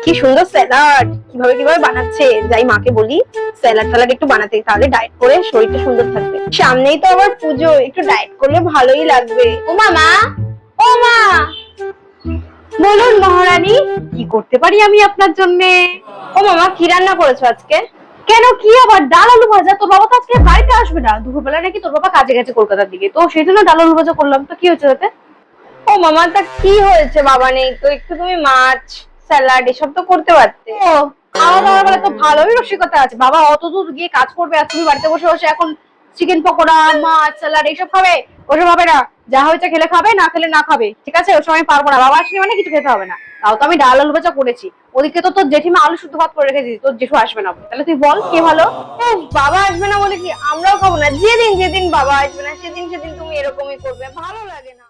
কি সুন্দর স্যালাড, কিভাবে কিভাবে বানাচ্ছে। যাই মাকে বলি স্যালাড ট্যালাড একটু বানাতে, তাহলে ডায়েট করে শরীরটা সুন্দর থাকবে। সামনেই তো আবার পুজো, একটু ডায়েট করলে ভালোই লাগবে। ও মামা, ও মা। বলুন মহারানী, কি করতে পারি আমি আপনার জন্য? ও মামা, কি রান্না করেছো আজকে? কেন, কি আবার? ডাল আলু ভাজা। তোর বাবা তো আজকে বাড়িতে আসবে না, দুপুরবেলা নাকি তোর বাবা কাজে গেছে কলকাতার দিকে, তো সেই জন্য ডাল আলু ভাজা করলাম। তো কি হয়েছে তাতে? ও মামা, তা কি হয়েছে? বাবা নেই তো একটু তুমি মাছ স্যালাড এসব তো করতে পারতে। ও, খাওয়া দাওয়া বলে তো ভালোই রসিকতা আছে। বাবা অত দূর গিয়ে কাজ করবে আর তুমি বাড়িতে বসে বসে এখন চিকেন পকোড়া মাছ স্যালাড এইসব খাবে? ওসব হবে না। যা হয়েছে খেলে খাবে, না খেলে না খাবে, ঠিক আছে? ওর সময় পারবো না, বাবা আসলে মানে কিছু খেতে হবে না। তাও তো আমি ডাল আলু ভাজা করেছি। ওদিকে তো তোর জেঠিমা আলু শুদ্ধ ভাত করে রেখেছি, তোর জেঠু আসবে না বলে। তাহলে তুই বল কে ভালো? বাবা আসবে না বলে কি আমরাও খাবো না? যেদিন যেদিন বাবা আসবে না সেদিন সেদিন তুমি এরকমই করবে, ভালো লাগে না।